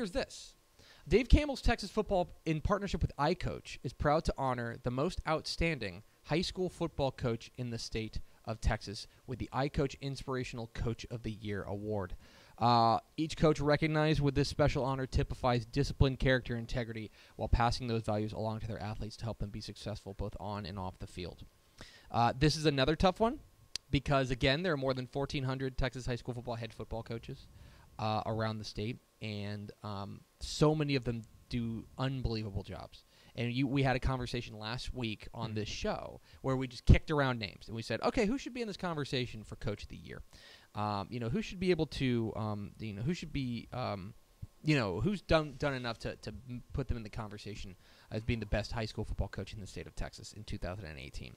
here's this. Dave Campbell's Texas Football, in partnership with iCoach, is proud to honor the most outstanding high school football coach in the state of Texas with the iCoach Inspirational Coach of the Year award. Each coach recognized with this special honor typifies discipline, character, and integrity while passing those values along to their athletes to help them be successful both on and off the field. This is another tough one because, again, there are more than 1,400 Texas high school football head football coaches around the state, and so many of them do unbelievable jobs. And we had a conversation last week on this show where we just kicked around names, and we said, okay, who should be in this conversation for Coach of the Year? Who should be able to, who should be, who's done enough to put them in the conversation as being the best high school football coach in the state of Texas in 2018.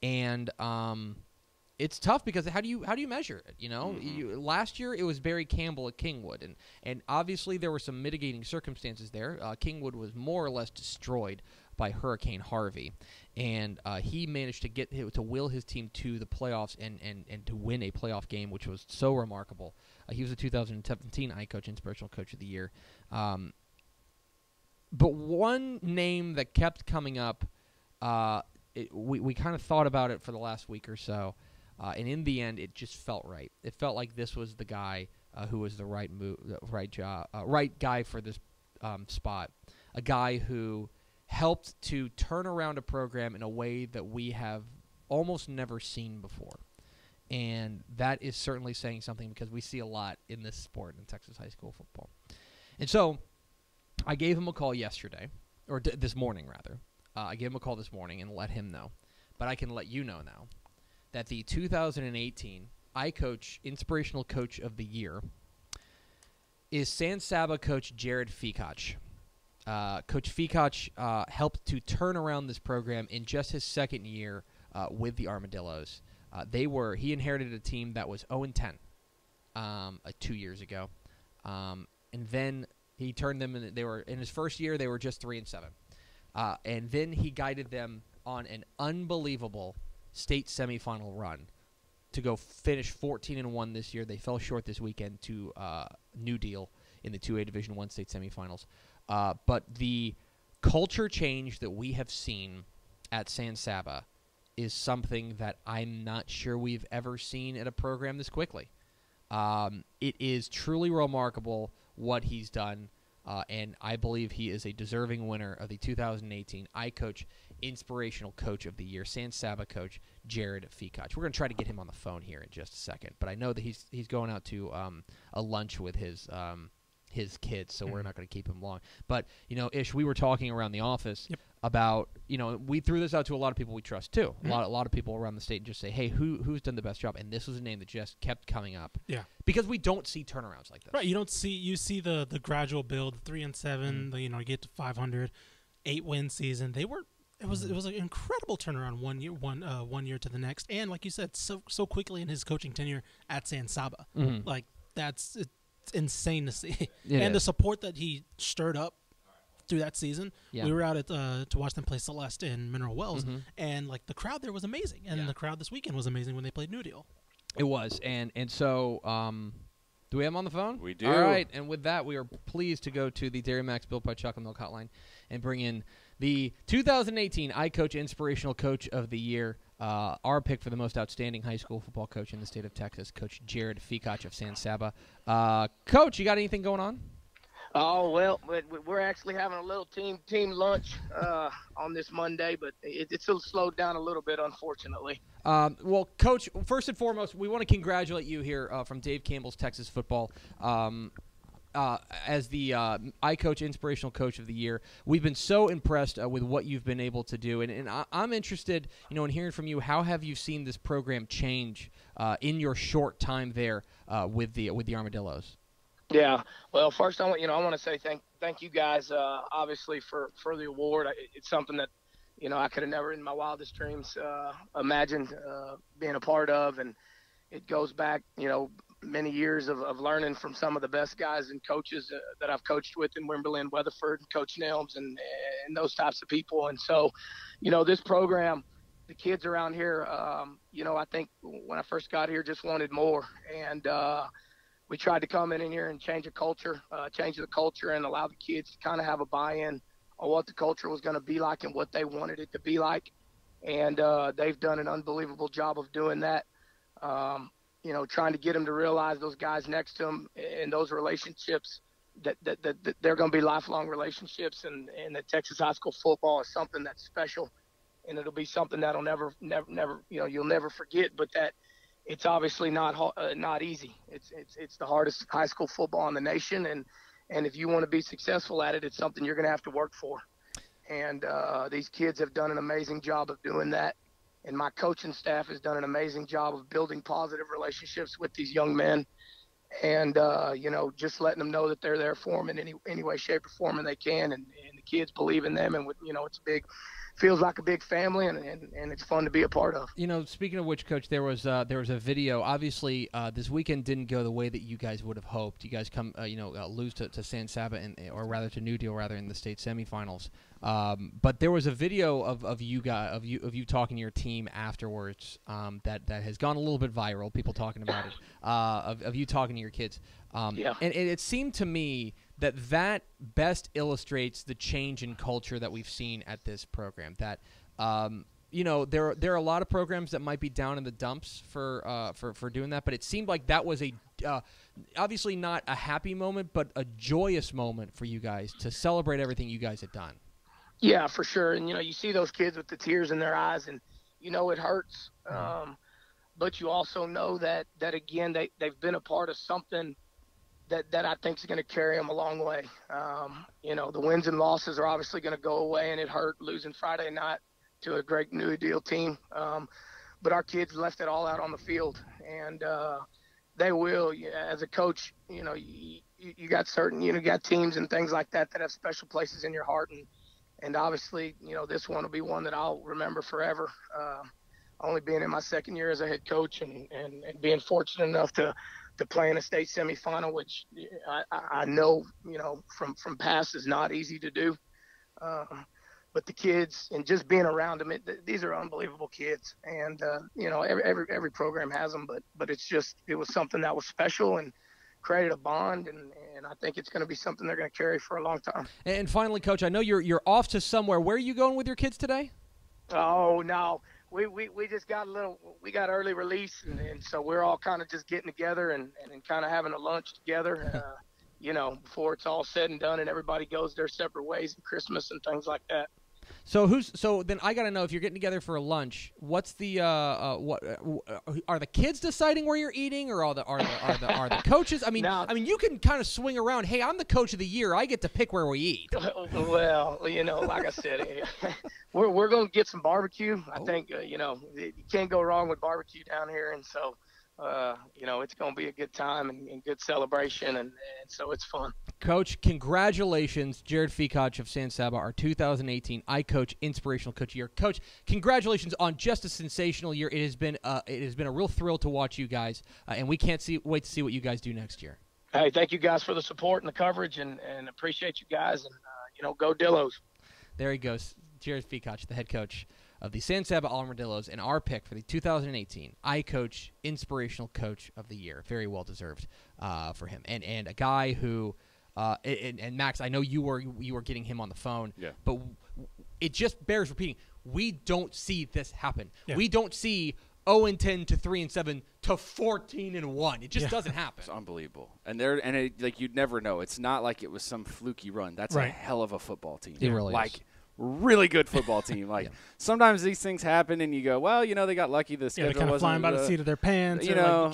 And it's tough because how do you measure it? Last year it was Barry Campbell at Kingwood, and obviously there were some mitigating circumstances there. Kingwood was more or less destroyed by Hurricane Harvey, and he managed to will his team to the playoffs and to win a playoff game, which was so remarkable. He was the 2017 iCoach Inspirational Coach of the Year. But one name that kept coming up, we kind of thought about it for the last week or so. And in the end, it just felt right. It felt like this was the guy who was the right guy for this spot. A guy who helped to turn around a program in a way that we have almost never seen before. And that is certainly saying something because we see a lot in this sport in Texas high school football. And so I gave him a call yesterday, or this morning, rather. I gave him a call this morning and let him know. But I can let you know now that the 2018 iCoach Inspirational Coach of the Year is San Saba coach Jerod Fikac. Coach Fikac helped to turn around this program in just his second year with the Armadillos. He inherited a team that was 0-10 2 years ago, and then he turned them in his first year they were just 3-7, and then he guided them on an unbelievable state semifinal run to go finish 14-1 this year. They fell short this weekend to New Deal in the 2A Division I state semifinals. But the culture change that we have seen at San Saba is something that I'm not sure we've ever seen at a program this quickly. It is truly remarkable what he's done, and I believe he is a deserving winner of the 2018 iCoach Inspirational Coach of the Year, San Saba coach Jerod Fikac. We're going to try to get him on the phone here in just a second, but I know that he's going out to a lunch with his kids, so we're not going to keep him long. But, Ish, we were talking around the office about, we threw this out to a lot of people we trust, too. A lot of people around the state just say, hey, who's done the best job? And this was a name that just kept coming up. Yeah. Because we don't see turnarounds like this. Right. You see the gradual build, 3-7, you get to 500, 8-win season. It was an incredible turnaround one year to the next. And like you said, so quickly in his coaching tenure at San Saba. It's insane to see. The support that he stirred up through that season. Yeah. We were out at to watch them play Celeste in Mineral Wells, and the crowd there was amazing. And the crowd this weekend was amazing when they played New Deal. It was, and so do we have him on the phone? We do. All right, and with that, we are pleased to go to the Dairy Max Built by Chocolate Milk Hotline and bring in the 2018 iCoach Inspirational Coach of the Year, our pick for the most outstanding high school football coach in the state of Texas, Coach Jerod Fikac of San Saba. Coach, you got anything going on? Oh, well, we're actually having a little team lunch on this Monday, but it's still slowed down a little bit, unfortunately. Well, Coach, first and foremost, we want to congratulate you here from Dave Campbell's Texas Football as the iCoach Inspirational Coach of the Year. We've been so impressed with what you've been able to do, and I'm interested, in hearing from you. How have you seen this program change in your short time there with the Armadillos? Yeah. Well, first I want to say thank you guys, obviously for the award. It's something that I could have never in my wildest dreams imagined being a part of, and it goes back many years of learning from some of the best guys and coaches that I've coached with in Wimberley and Weatherford, Coach Nelms and those types of people. And so, this program, the kids around here, I think when I first got here just wanted more. And we tried to come in here and change the culture and allow the kids to kind of have a buy-in on what the culture was going to be like and what they wanted it to be like. And they've done an unbelievable job of doing that. Trying to get them to realize those guys next to them and those relationships that they're going to be lifelong relationships, and that Texas high school football is something that's special, and it'll be something that'll never, you'll never forget. But that it's obviously not easy. It's the hardest high school football in the nation, and if you want to be successful at it, it's something you're going to have to work for. And these kids have done an amazing job of doing that. And my coaching staff has done an amazing job of building positive relationships with these young men, and just letting them know that they're there for them in any way, shape, or form and they can. And the kids believe in them, and feels like a big family, and it's fun to be a part of. Speaking of which, Coach, there was a video. Obviously, this weekend didn't go the way that you guys would have hoped. You guys lose to San Saba, or rather to New Deal, in the state semifinals. But there was a video of you talking to your team afterwards that has gone a little bit viral. People talking about it. Of you talking to your kids. Yeah. And it seemed to me that best illustrates the change in culture that we've seen at this program. That there are a lot of programs that might be down in the dumps for doing that, but it seemed like that was obviously not a happy moment, but a joyous moment for you guys to celebrate everything you guys had done. Yeah, for sure. And you see those kids with the tears in their eyes, and it hurts. But you also know that again they've been a part of something that I think is going to carry them a long way. The wins and losses are obviously going to go away, and it hurt losing Friday night to a great New Deal team. But our kids left it all out on the field, and they will. As a coach, you got got teams and things like that have special places in your heart, and obviously, this one will be one that I'll remember forever. Only being in my second year as a head coach and being fortunate enough to play in a state semifinal, which I know, from past is not easy to do. But the kids and just being around them, these are unbelievable kids. And, every program has them, but it was something that was special and created a bond. And I think it's going to be something they're going to carry for a long time. And finally, Coach, I know you're off to somewhere. Where are you going with your kids today? Oh, no. We just got we got early release, and so we're all kind of just getting together and kind of having a lunch together, before it's all said and done and everybody goes their separate ways at Christmas and things like that. So then I got to know, if you're getting together for a lunch, what's the what are the kids deciding where you're eating, or are the coaches? I mean, you can kind of swing around. Hey, I'm the coach of the year. I get to pick where we eat. Well, like I said, we're going to get some barbecue. I think you can't go wrong with barbecue down here, and so it's going to be a good time and good celebration, and so it's fun. Coach, congratulations, Jerod Fikac of San Saba, our 2018 iCoach Inspirational Coach of the Year. Coach, congratulations on just a sensational year. It has been a real thrill to watch you guys, and we can't wait to see what you guys do next year. Hey, thank you guys for the support and the coverage, and appreciate you guys, and go Dillos. There he goes, Jerod Fikac, the head coach of the San Saba Armadillos, and our pick for the 2018 iCoach Inspirational Coach of the Year. Very well deserved for him, and a guy who. And Max, I know you were getting him on the phone, but it just bears repeating. We don't see this happen. Yeah. We don't see 0-10 to 3-7 to 14-1. It just doesn't happen. It's unbelievable, you'd never know. It's not like it was some fluky run. That's a hell of a football team. It really is. Really good football team. Sometimes these things happen, and you go, well, they got lucky. The schedule they're kind of flying by the seat of their pants,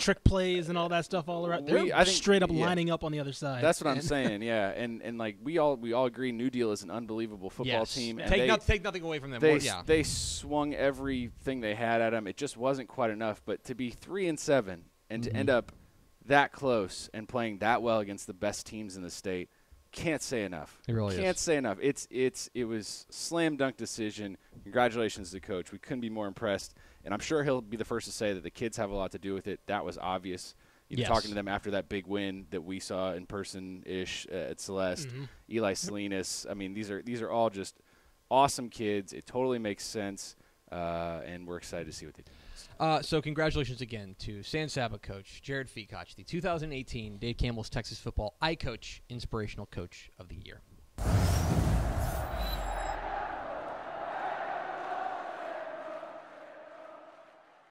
trick plays and all that stuff all around. They're straight up lining up on the other side. That's what I'm saying. Yeah, and we all agree, New Deal is an unbelievable football team. And take nothing away from them. They swung everything they had at them. It just wasn't quite enough. But to be 3-7 and to end up that close and playing that well against the best teams in the state. Can't say enough. It really Can't say enough. It was slam dunk decision. Congratulations to the coach. We couldn't be more impressed, and I'm sure he'll be the first to say that the kids have a lot to do with it. That was obvious. Talking to them after that big win that we saw in person-ish at Celeste, Eli Salinas. I mean, these are all just awesome kids. It totally makes sense. and we're excited to see what they do. So congratulations again to San Saba coach Jerod Fikac, the 2018 Dave Campbell's Texas Football iCoach Inspirational Coach of the Year.